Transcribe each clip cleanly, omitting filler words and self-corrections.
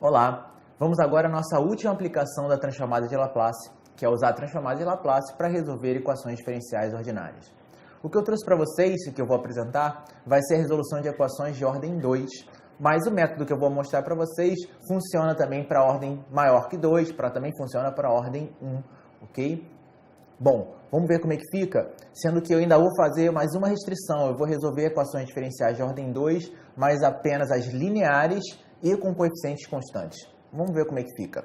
Olá, vamos agora à nossa última aplicação da transformada de Laplace, que é usar a transformada de Laplace para resolver equações diferenciais ordinárias. O que eu trouxe para vocês, e que eu vou apresentar, vai ser a resolução de equações de ordem 2, mas o método que eu vou mostrar para vocês funciona também para ordem maior que 2, também funciona para ordem 1, ok? Bom, vamos ver como é que fica, sendo que eu ainda vou fazer mais uma restrição, eu vou resolver equações diferenciais de ordem 2, mas apenas as lineares e com coeficientes constantes. Vamos ver como é que fica.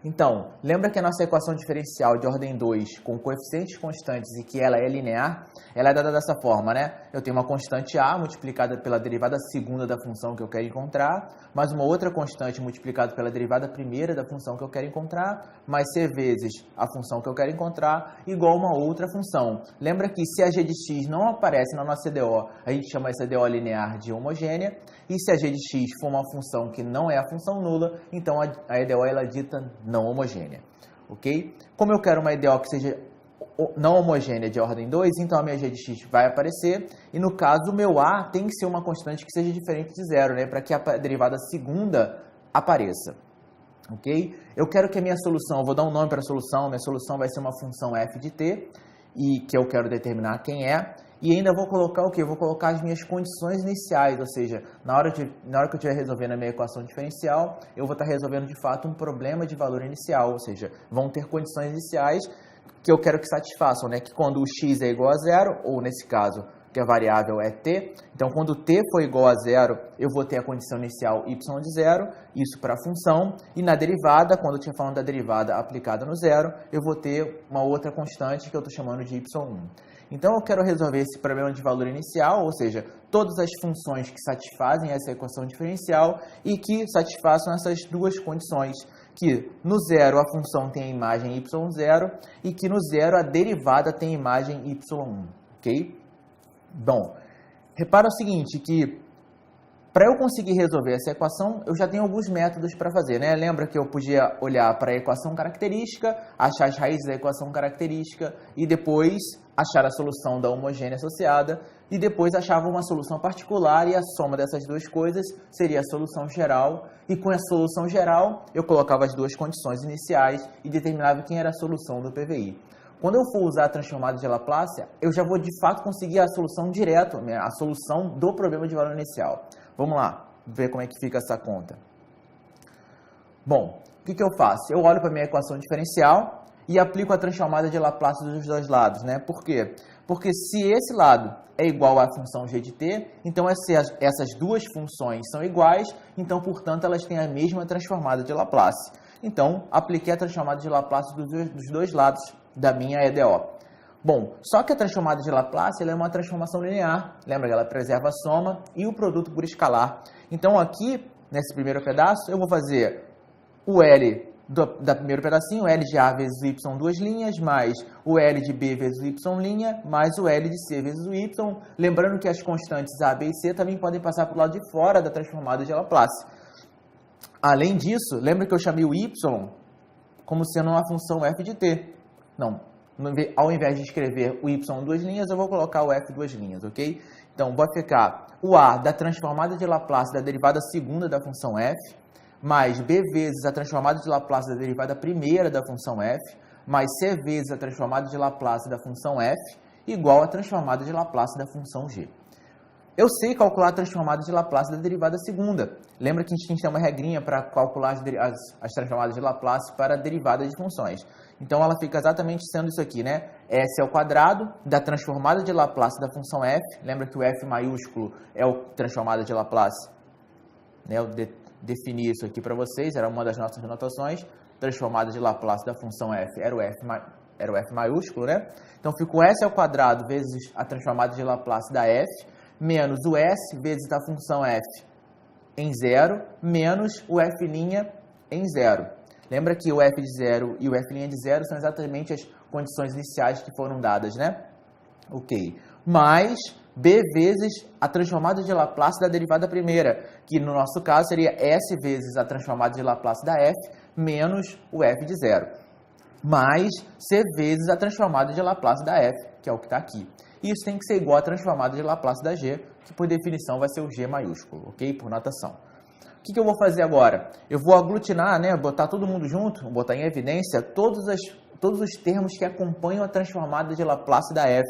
Então, lembra que a nossa equação diferencial de ordem 2 com coeficientes constantes e que ela é linear, ela é dada dessa forma, né? Eu tenho uma constante A multiplicada pela derivada segunda da função que eu quero encontrar, mais uma outra constante multiplicada pela derivada primeira da função que eu quero encontrar, mais C vezes a função que eu quero encontrar, igual a uma outra função. Lembra que se a g de x não aparece na nossa EDO, a gente chama essa EDO linear de homogênea, e se a g de x for uma função que não é a função nula, então a EDO ela é dita não homogênea, ok? Como eu quero uma EDO que seja não homogênea de ordem 2, então a minha g de x vai aparecer, e no caso o meu a tem que ser uma constante que seja diferente de zero, né, para que a derivada segunda apareça, ok? Eu quero que a minha solução, eu vou dar um nome para a solução, minha solução vai ser uma função f de t, e que eu quero determinar quem é, e ainda vou colocar o quê? Eu vou colocar as minhas condições iniciais, ou seja, na hora que eu estiver resolvendo a minha equação diferencial, eu vou estar resolvendo de fato um problema de valor inicial, ou seja, vão ter condições iniciais que eu quero que satisfaçam, né? Que quando o x é igual a zero, ou nesse caso, que a variável é t, então quando t for igual a zero, eu vou ter a condição inicial y de zero, isso para a função, e na derivada, quando eu estiver falando da derivada aplicada no zero, eu vou ter uma outra constante que eu estou chamando de y1. Então eu quero resolver esse problema de valor inicial, ou seja, todas as funções que satisfazem essa equação diferencial e que satisfaçam essas duas condições, que no zero a função tem a imagem y0 e que no zero a derivada tem a imagem y1, ok? Bom, repara o seguinte, que para eu conseguir resolver essa equação, eu já tenho alguns métodos para fazer, né? Lembra que eu podia olhar para a equação característica, achar as raízes da equação característica e depois achar a solução da homogênea associada e depois achava uma solução particular e a soma dessas duas coisas seria a solução geral e com a solução geral eu colocava as duas condições iniciais e determinava quem era a solução do PVI. Quando eu for usar a transformada de Laplace, eu já vou de fato conseguir a solução direto, a solução do problema de valor inicial. Vamos lá, ver como é que fica essa conta. Bom, o que eu faço? Eu olho para a minha equação diferencial e aplico a transformada de Laplace dos dois lados, né? Por quê? Porque se esse lado é igual à função g de t, então essas duas funções são iguais, então, portanto, elas têm a mesma transformada de Laplace. Então, apliquei a transformada de Laplace dos dois lados da minha EDO. Bom, só que a transformada de Laplace ela é uma transformação linear, lembra que ela preserva a soma e o produto por escalar. Então aqui, nesse primeiro pedaço, eu vou fazer o L da primeiro pedacinho, o L de A vezes o Y duas linhas, mais o L de B vezes o Y linha, mais o L de C vezes o Y, lembrando que as constantes A, B e C também podem passar para o lado de fora da transformada de Laplace. Além disso, lembra que eu chamei o Y como sendo uma função f de t. Não, ao invés de escrever o y duas linhas, eu vou colocar o f duas linhas, ok? Então, vai ficar o a da transformada de Laplace da derivada segunda da função f, mais b vezes a transformada de Laplace da derivada primeira da função f, mais c vezes a transformada de Laplace da função f, igual a transformada de Laplace da função g. Eu sei calcular a transformada de Laplace da derivada segunda. Lembra que a gente tem uma regrinha para calcular as transformadas de Laplace para derivadas de funções. Então, ela fica exatamente sendo isso aqui, né? S ao quadrado da transformada de Laplace da função f. Lembra que o f maiúsculo é a transformada de Laplace? Né? Eu defini isso aqui para vocês, era uma das nossas anotações. Transformada de Laplace da função f era o f maiúsculo, né? Então, fica o s ao quadrado vezes a transformada de Laplace da f, menos o s vezes a função f em zero, menos o f' em zero. Lembra que o f de zero e o f' de zero são exatamente as condições iniciais que foram dadas, né? Ok. Mais b vezes a transformada de Laplace da derivada primeira, que no nosso caso seria s vezes a transformada de Laplace da f, menos o f de zero. Mais c vezes a transformada de Laplace da f, que é o que está aqui. Isso tem que ser igual à transformada de Laplace da g, que por definição vai ser o g maiúsculo, ok? Por notação. que eu vou fazer agora? Eu vou aglutinar, né, botar todo mundo junto, botar em evidência todos os termos que acompanham a transformada de Laplace da f.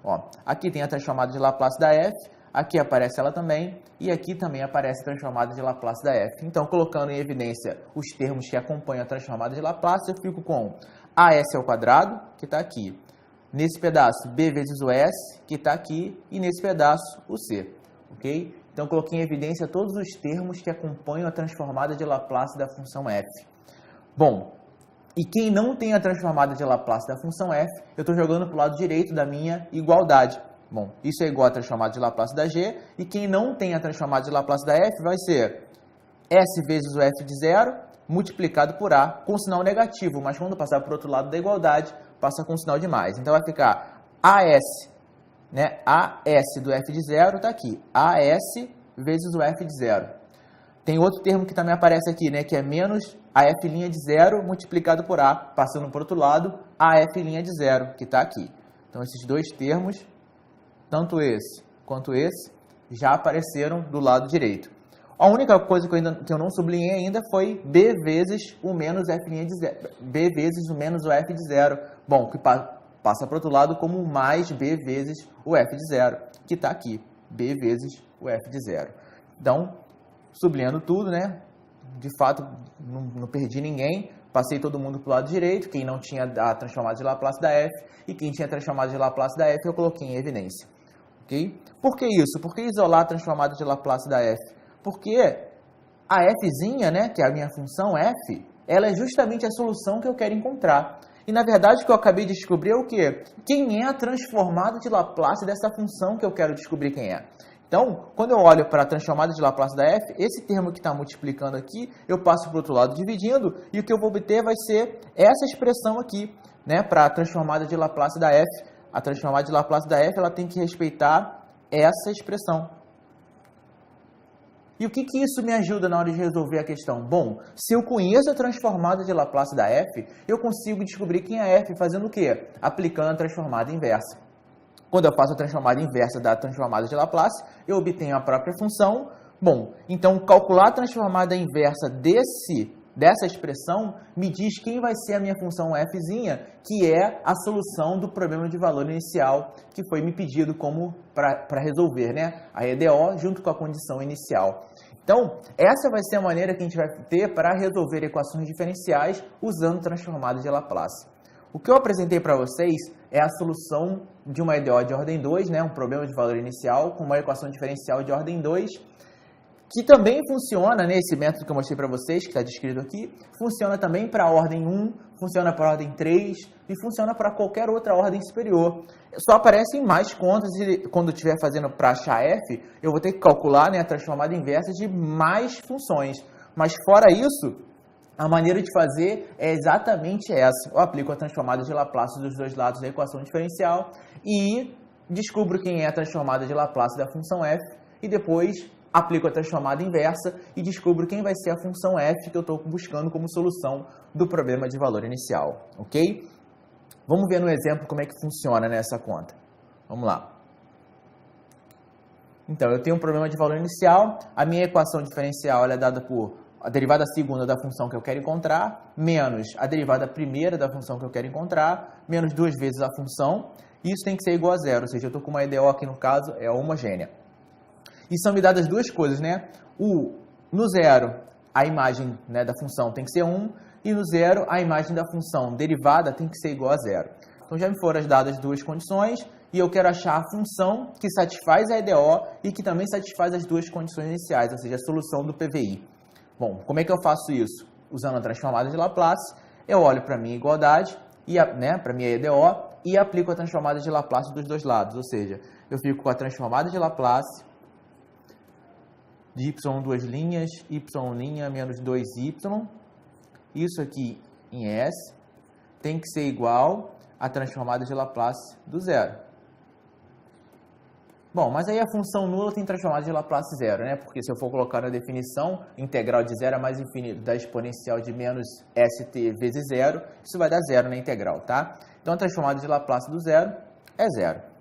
Ó, aqui tem a transformada de Laplace da f, aqui aparece ela também, e aqui também aparece a transformada de Laplace da f. Então, colocando em evidência os termos que acompanham a transformada de Laplace, eu fico com AS ao quadrado, que está aqui. Nesse pedaço, B vezes o S, que está aqui, e nesse pedaço, o C. Ok? Então, coloquei em evidência todos os termos que acompanham a transformada de Laplace da função f. Bom, e quem não tem a transformada de Laplace da função f, eu estou jogando para o lado direito da minha igualdade. Bom, isso é igual a transformada de Laplace da g, e quem não tem a transformada de Laplace da f vai ser S vezes o f de zero, multiplicado por A, com sinal negativo, mas quando passar para o outro lado da igualdade, passa com sinal de mais. Então, vai ficar AS, né? AS do f de zero está aqui, AS vezes o f de zero. Tem outro termo que também aparece aqui, né? Que é menos AF' de zero multiplicado por A, passando para o outro lado, AF' de zero, que está aqui. Então, esses dois termos, tanto esse quanto esse, já apareceram do lado direito. A única coisa que eu não sublinhei ainda foi B vezes o menos F' de zero. B vezes o menos o F de zero. Bom, que passa para o outro lado como mais B vezes o F de zero, que está aqui. B vezes o F de zero. Então, sublinhando tudo, né? De fato, não perdi ninguém. Passei todo mundo para o lado direito. Quem não tinha a transformada de Laplace da F e quem tinha a transformada de Laplace da F, eu coloquei em evidência. Ok? Por que isso? Por que isolar a transformada de Laplace da F? Porque a fzinha, né, que é a minha função f, ela é justamente a solução que eu quero encontrar. E, na verdade, o que eu acabei de descobrir é o quê? Quem é a transformada de Laplace dessa função que eu quero descobrir quem é. Então, quando eu olho para a transformada de Laplace da f, esse termo que está multiplicando aqui, eu passo para o outro lado dividindo, e o que eu vou obter vai ser essa expressão aqui, né, para a transformada de Laplace da f. A transformada de Laplace da f, ela tem que respeitar essa expressão. E o que isso me ajuda na hora de resolver a questão? Bom, se eu conheço a transformada de Laplace da f, eu consigo descobrir quem é f fazendo o quê? Aplicando a transformada inversa. Quando eu faço a transformada inversa da transformada de Laplace, eu obtenho a própria função. Bom, então calcular a transformada inversa dessa expressão me diz quem vai ser a minha função fzinha, que é a solução do problema de valor inicial que foi me pedido como para resolver, né? A EDO junto com a condição inicial. Então, essa vai ser a maneira que a gente vai ter para resolver equações diferenciais usando transformada de Laplace. O que eu apresentei para vocês é a solução de uma EDO de ordem 2, né? Um problema de valor inicial com uma equação diferencial de ordem 2, que também funciona nesse método que eu mostrei para vocês, que está descrito aqui, funciona também para a ordem 1, funciona para a ordem 3 e funciona para qualquer outra ordem superior. Só aparecem mais contas e quando eu estiver fazendo para achar f, eu vou ter que calcular, né, a transformada inversa de mais funções. Mas fora isso, a maneira de fazer é exatamente essa. Eu aplico a transformada de Laplace dos dois lados da equação diferencial e descubro quem é a transformada de Laplace da função f e depois aplico a transformada inversa e descubro quem vai ser a função f que eu estou buscando como solução do problema de valor inicial, ok? Vamos ver no exemplo como é que funciona nessa conta. Vamos lá. Então, eu tenho um problema de valor inicial, a minha equação diferencial ela é dada por a derivada segunda da função que eu quero encontrar, menos a derivada primeira da função que eu quero encontrar, menos duas vezes a função, e isso tem que ser igual a zero, ou seja, eu estou com uma EDO aqui no caso, é homogênea. E são me dadas duas coisas, né? No zero, a imagem, né, da função tem que ser 1, e no zero, a imagem da função derivada tem que ser igual a zero. Então, já me foram dadas duas condições, e eu quero achar a função que satisfaz a EDO e que também satisfaz as duas condições iniciais, ou seja, a solução do PVI. Bom, como é que eu faço isso? Usando a transformada de Laplace, eu olho para a minha igualdade, para a minha EDO, e aplico a transformada de Laplace dos dois lados, ou seja, eu fico com a transformada de Laplace de y duas linhas, y' menos 2y, isso aqui em S, tem que ser igual à transformada de Laplace do zero. Bom, mas aí a função nula tem transformada de Laplace zero, né? Porque se eu for colocar na definição, integral de zero a mais infinito da exponencial de menos st vezes zero, isso vai dar zero na integral, tá? Então a transformada de Laplace do zero é zero.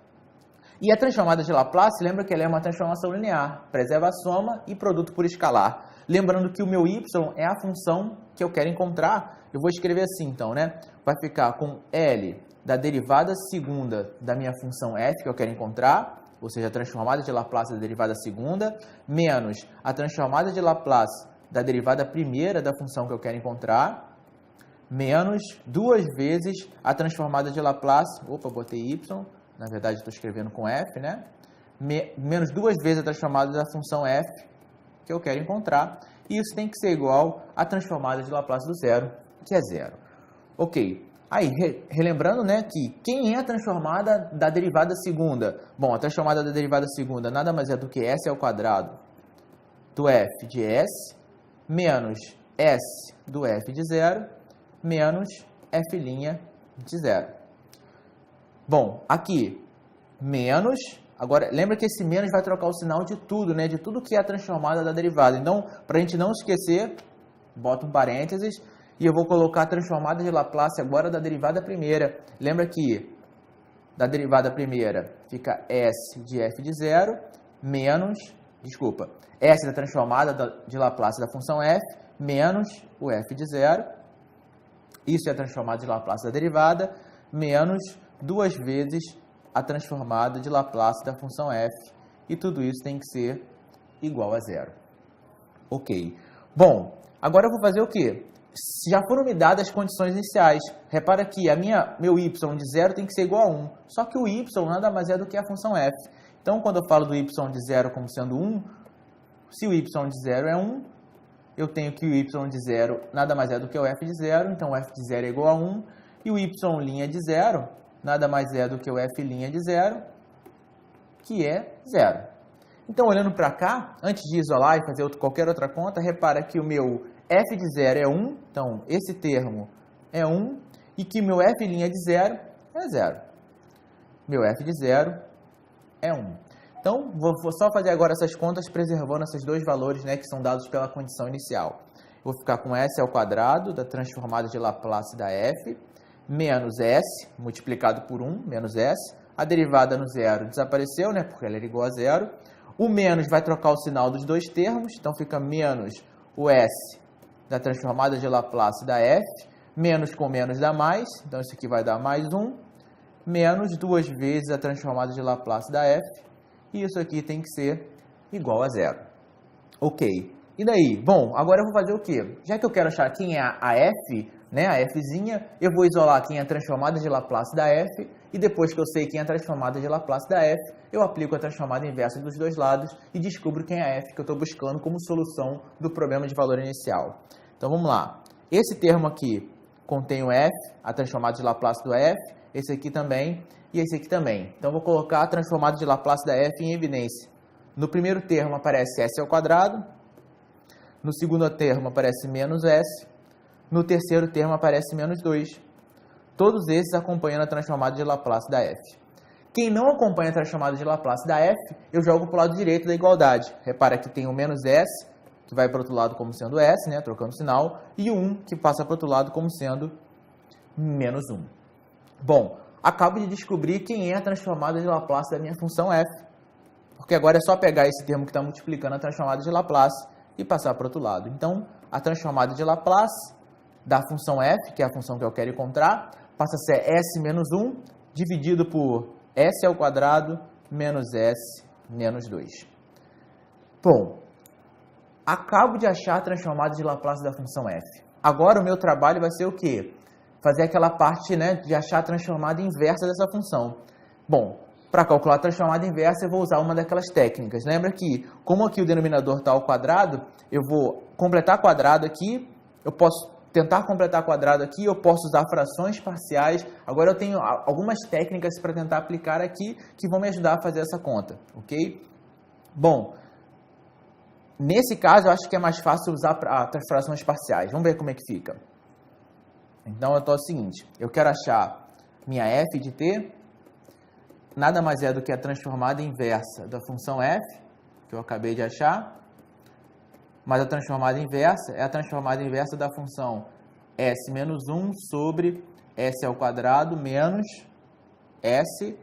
E a transformada de Laplace, lembra que ela é uma transformação linear, preserva a soma e produto por escalar. Lembrando que o meu y é a função que eu quero encontrar, eu vou escrever assim então, né? Vai ficar com L da derivada segunda da minha função f que eu quero encontrar, ou seja, a transformada de Laplace da derivada segunda, menos a transformada de Laplace da derivada primeira da função que eu quero encontrar, menos 2 vezes a transformada de Laplace, opa, botei y, na verdade estou escrevendo com f, né? Menos 2 vezes a transformada da função f que eu quero encontrar, e isso tem que ser igual à transformada de Laplace do zero, que é zero. Ok, aí relembrando, né, que quem é a transformada da derivada segunda? Bom, a transformada da derivada segunda nada mais é do que s ao quadrado do f de s, menos s do f de zero, menos f' de zero. Bom, aqui, menos, agora lembra que esse menos vai trocar o sinal de tudo, né? De tudo que é a transformada da derivada. Então, para a gente não esquecer, bota um parênteses e eu vou colocar a transformada de Laplace agora da derivada primeira. Lembra que da derivada primeira fica s de f de zero, menos, desculpa, s da transformada de Laplace da função f, menos o f de zero. Isso é a transformada de Laplace da derivada, menos 2 vezes a transformada de Laplace da função f, e tudo isso tem que ser igual a zero. Ok. Bom, agora eu vou fazer o quê? Já foram me dadas as condições iniciais. Repara que meu y de zero tem que ser igual a 1, só que o y nada mais é do que a função f. Então, quando eu falo do y de zero como sendo 1, se o y de zero é 1, eu tenho que o y de zero nada mais é do que o f de zero, então o f de zero é igual a 1, e o y' de zero nada mais é do que o f' de zero, que é zero. Então, olhando para cá, antes de isolar e fazer qualquer outra conta, repara que o meu f de zero é 1, então esse termo é 1, e que meu f' de zero é zero. Meu f de zero é 1. Então, vou só fazer agora essas contas preservando esses dois valores, né, que são dados pela condição inicial. Vou ficar com s ao quadrado da transformada de Laplace da f, menos s, multiplicado por 1, menos s. A derivada no zero desapareceu, né, porque ela era igual a zero. O menos vai trocar o sinal dos dois termos, então fica menos o s da transformada de Laplace da f, menos com menos dá mais, então isso aqui vai dar mais 1, menos 2 vezes a transformada de Laplace da f, e isso aqui tem que ser igual a zero. Ok. E daí? Bom, agora eu vou fazer o quê? Já que eu quero achar quem é a f, né, a fzinha, eu vou isolar quem é a transformada de Laplace da f, e depois que eu sei quem é a transformada de Laplace da f, eu aplico a transformada inversa dos dois lados e descubro quem é a f que eu estou buscando como solução do problema de valor inicial. Então vamos lá. Esse termo aqui contém o f, a transformada de Laplace do f, esse aqui também e esse aqui também. Então vou colocar a transformada de Laplace da f em evidência. No primeiro termo aparece s ao quadrado, no segundo termo aparece menos s, no terceiro termo aparece menos 2. Todos esses acompanhando a transformada de Laplace da f. Quem não acompanha a transformada de Laplace da f, eu jogo para o lado direito da igualdade. Repara que tem o menos s, que vai para o outro lado como sendo s, né, trocando sinal, e o 1, que passa para o outro lado como sendo menos 1. Bom, acabo de descobrir quem é a transformada de Laplace da minha função f, porque agora é só pegar esse termo que está multiplicando a transformada de Laplace e passar para o outro lado. Então, a transformada de Laplace da função f, que é a função que eu quero encontrar, passa a ser s menos 1, dividido por s ao quadrado menos s menos 2. Bom, acabo de achar a transformada de Laplace da função f. Agora o meu trabalho vai ser o quê? Fazer aquela parte, né, de achar a transformada inversa dessa função. Bom, para calcular a transformada inversa eu vou usar uma daquelas técnicas. Lembra que, como aqui o denominador está ao quadrado, eu vou completar quadrado aqui, eu posso tentar completar quadrado aqui, eu posso usar frações parciais. Agora eu tenho algumas técnicas para tentar aplicar aqui que vão me ajudar a fazer essa conta, ok? Bom, nesse caso eu acho que é mais fácil usar as frações parciais. Vamos ver como é que fica. Então eu estou o seguinte, eu quero achar minha f de t, nada mais é do que a transformada inversa da função f, que eu acabei de achar, mas a transformada inversa é a transformada inversa da função s menos 1 sobre s ao quadrado menos s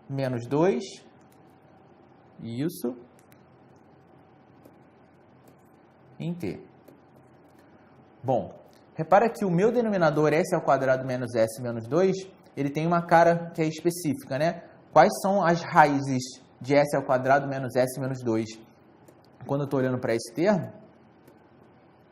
menos 2, isso, em t. Bom, repara que o meu denominador s ao quadrado menos s menos 2, ele tem uma cara que é específica, né? Quais são as raízes de s ao quadrado menos s menos 2? Quando eu estou olhando para esse termo,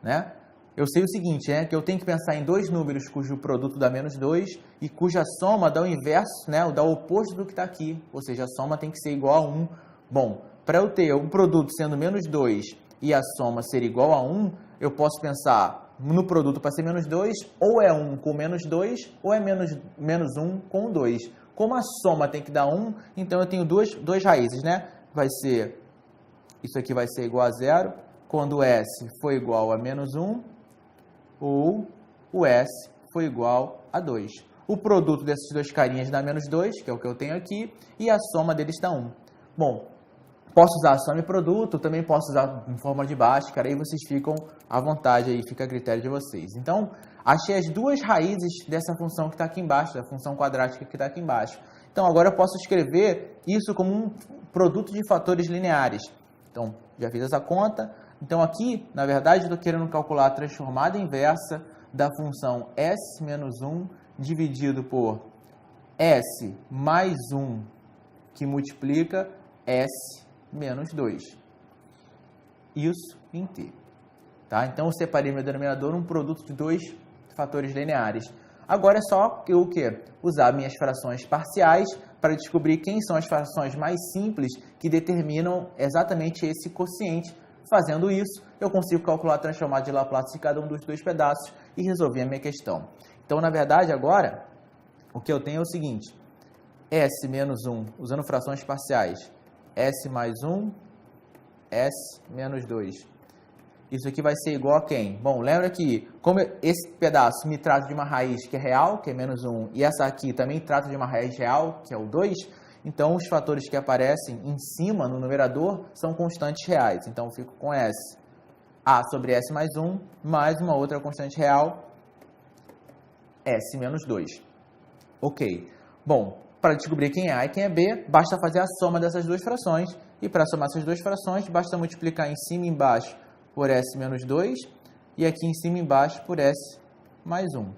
né? Eu sei o seguinte, né? Que eu tenho que pensar em dois números cujo produto dá menos 2 e cuja soma dá o inverso, né? Dá o oposto do que está aqui. Ou seja, a soma tem que ser igual a 1. Bom, para eu ter um produto sendo menos 2 e a soma ser igual a 1, eu posso pensar no produto para ser menos 2, ou é 1 com menos 2, ou é menos 1 com 2. Como a soma tem que dar 1, então eu tenho duas raízes, né? Vai ser, isso aqui vai ser igual a 0, quando s for igual a menos 1, ou o s for igual a 2. O produto dessas duas carinhas dá menos 2, que é o que eu tenho aqui, e a soma deles dá 1. Bom, posso usar soma e produto, também posso usar em forma de Bhaskara, aí vocês ficam à vontade, aí fica a critério de vocês. Então, achei as duas raízes dessa função que está aqui embaixo, da função quadrática que está aqui embaixo. Então, agora eu posso escrever isso como um produto de fatores lineares. Então, já fiz essa conta. Então, aqui, na verdade, eu estou querendo calcular a transformada inversa da função s menos 1 dividido por s mais 1, que multiplica s menos 2. Isso em t. Tá? Então, eu separei meu denominador um produto de dois fatores lineares. Agora é só eu usar minhas frações parciais para descobrir quem são as frações mais simples que determinam exatamente esse quociente. Fazendo isso, eu consigo calcular a transformada de Laplace de cada um dos dois pedaços e resolver a minha questão. Então, na verdade, agora, o que eu tenho é o seguinte. S menos 1, usando frações parciais. S mais 1, S menos 2. Isso aqui vai ser igual a quem? Bom, lembra que como esse pedaço me trata de uma raiz que é real, que é menos 1, e essa aqui também trata de uma raiz real, que é o 2, então os fatores que aparecem em cima no numerador são constantes reais. Então, eu fico com S, A sobre S mais 1, mais uma outra constante real, S menos 2. Ok. Bom, para descobrir quem é A e quem é B, basta fazer a soma dessas duas frações. E para somar essas duas frações, basta multiplicar em cima e embaixo por S menos 2 e aqui em cima e embaixo por S mais 1.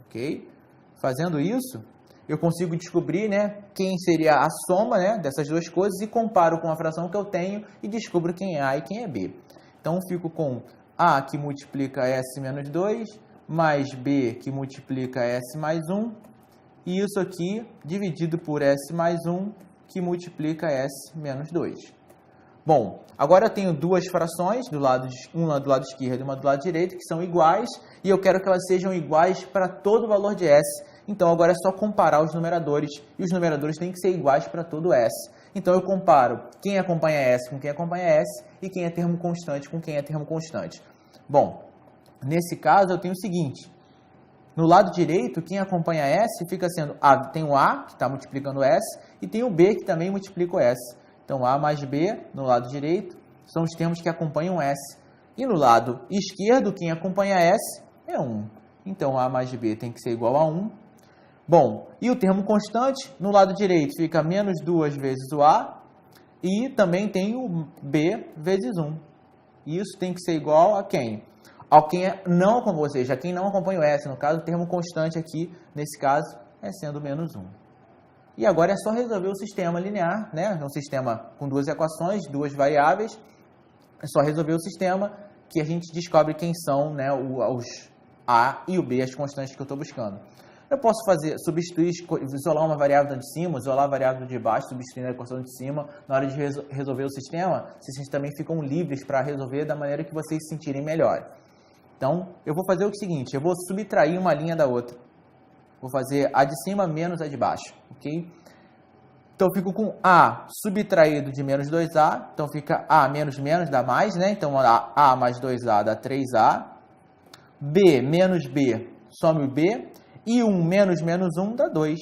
Ok? Fazendo isso, eu consigo descobrir, né, quem seria a soma, né, dessas duas coisas e comparo com a fração que eu tenho e descubro quem é A e quem é B. Então, eu fico com A que multiplica S menos 2 mais B que multiplica S mais 1 e isso aqui dividido por S mais 1 que multiplica S menos 2. Bom, agora eu tenho duas frações, uma do lado esquerdo e uma do lado direito, que são iguais, e eu quero que elas sejam iguais para todo o valor de S. Então, agora é só comparar os numeradores, e os numeradores têm que ser iguais para todo S. Então, eu comparo quem acompanha S com quem acompanha S, e quem é termo constante com quem é termo constante. Bom, nesse caso, eu tenho o seguinte. No lado direito, quem acompanha S fica sendo tem o A, que está multiplicando S, e tem o B, que também multiplica o S. Então, A mais B, no lado direito, são os termos que acompanham S. E no lado esquerdo, quem acompanha S é 1. Então, A mais B tem que ser igual a 1. Bom, e o termo constante, no lado direito, fica menos 2 vezes o A. E também tem o B vezes 1. E isso tem que ser igual a quem? Ao quem não, ou seja, a quem não acompanha o S. No caso, o termo constante aqui, nesse caso, é sendo menos 1. E agora é só resolver o sistema linear, né? Um sistema com duas equações, duas variáveis. É só resolver o sistema que a gente descobre quem são, né, os A e o B, as constantes que eu estou buscando. Eu posso substituir, isolar uma variável de cima, isolar a variável de baixo, substituindo a equação de cima. Na hora de resolver o sistema, vocês também ficam livres para resolver da maneira que vocês se sentirem melhor. Então, eu vou fazer o seguinte, eu vou subtrair uma linha da outra. Vou fazer a de cima menos a de baixo, ok? Então, eu fico com A subtraído de menos 2A. Então, fica A menos menos dá mais, né? Então, A mais 2A dá 3A. B menos B, some o B. E 1 menos menos 1 dá 2.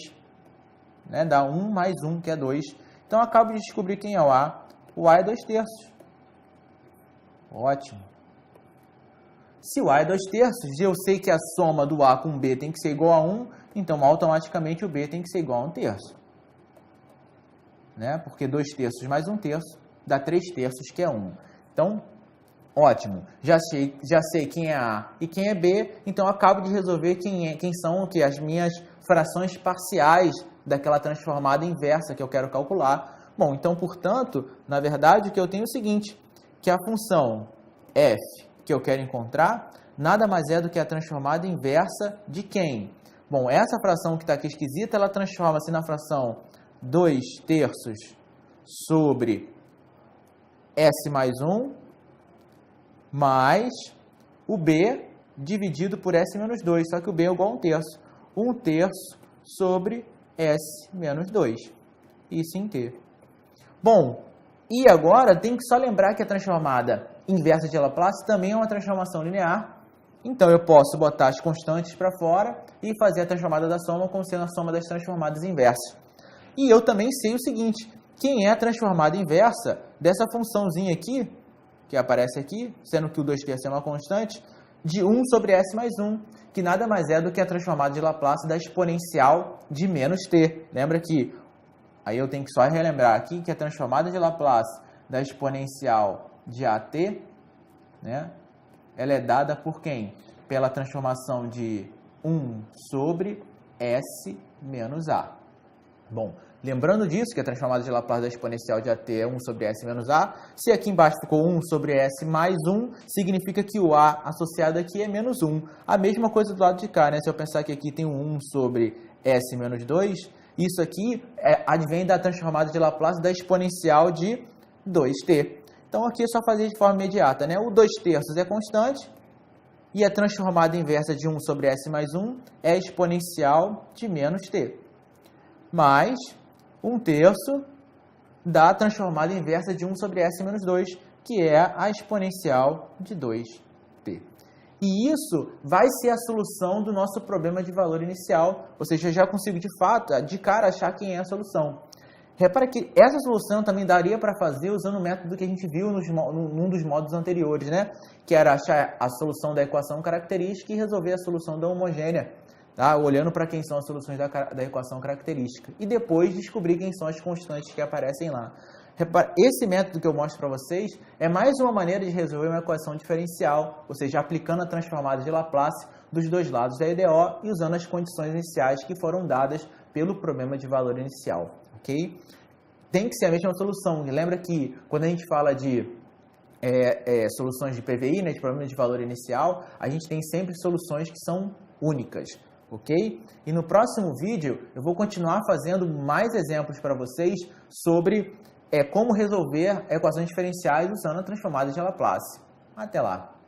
Né? Dá 1 mais 1, que é 2. Então, eu acabo de descobrir quem é o A. O A é 2/3. Ótimo. Se o A é 2/3, eu sei que a soma do A com B tem que ser igual a 1, então automaticamente o B tem que ser igual a 1/3. Né? Porque 2/3 mais 1/3 dá 3/3, que é 1. Então, ótimo. Já sei quem é A e quem é B, então eu acabo de resolver quem são as minhas frações parciais daquela transformada inversa que eu quero calcular. Bom, então, portanto, na verdade, o que eu tenho é o seguinte, que a função f que eu quero encontrar nada mais é do que a transformada inversa de quem? Bom, essa fração que está aqui esquisita, ela transforma-se na fração 2/3 sobre s mais 1 mais o b dividido por s menos 2, só que o b é igual a 1/3. 1/3 sobre s menos 2, isso em t. Bom, e agora tem que só lembrar que a transformada inversa de Laplace também é uma transformação linear. Então, eu posso botar as constantes para fora e fazer a transformada da soma como sendo a soma das transformadas inversas. E eu também sei o seguinte, quem é a transformada inversa dessa funçãozinha aqui, que aparece aqui, sendo que o 2/3 é uma constante, de 1 sobre s mais 1, que nada mais é do que a transformada de Laplace da exponencial de menos t. Lembra que, aí eu tenho que só relembrar aqui, que a transformada de Laplace da exponencial de AT, né, ela é dada por quem? Pela transformação de 1 sobre S menos A. Bom, lembrando disso, que a transformada de Laplace da exponencial de AT é 1 sobre S menos A, se aqui embaixo ficou 1 sobre S mais 1, significa que o A associado aqui é menos 1. A mesma coisa do lado de cá, né? Se eu pensar que aqui tem um 1 sobre S menos 2, isso aqui advém da transformada de Laplace da exponencial de 2t. Então, aqui é só fazer de forma imediata, né? O 2/3 é constante e a transformada inversa de 1 sobre s mais 1 é exponencial de menos t. Mais 1/3 da transformada inversa de 1 sobre s menos 2, que é a exponencial de 2t. E isso vai ser a solução do nosso problema de valor inicial, ou seja, eu já consigo de fato, de cara, achar quem é a solução. Repara que essa solução também daria para fazer usando o método que a gente viu num dos modos anteriores, né? Que era achar a solução da equação característica e resolver a solução da homogênea, tá? Olhando para quem são as soluções da equação característica. E depois descobrir quem são as constantes que aparecem lá. Repara, esse método que eu mostro para vocês é mais uma maneira de resolver uma equação diferencial, ou seja, aplicando a transformada de Laplace dos dois lados da EDO e usando as condições iniciais que foram dadas pelo problema de valor inicial. Ok? Tem que ser a mesma solução. E lembra que quando a gente fala de soluções de PVI, né, de problema de valor inicial, a gente tem sempre soluções que são únicas. Ok? E no próximo vídeo eu vou continuar fazendo mais exemplos para vocês sobre como resolver equações diferenciais usando a transformada de Laplace. Até lá!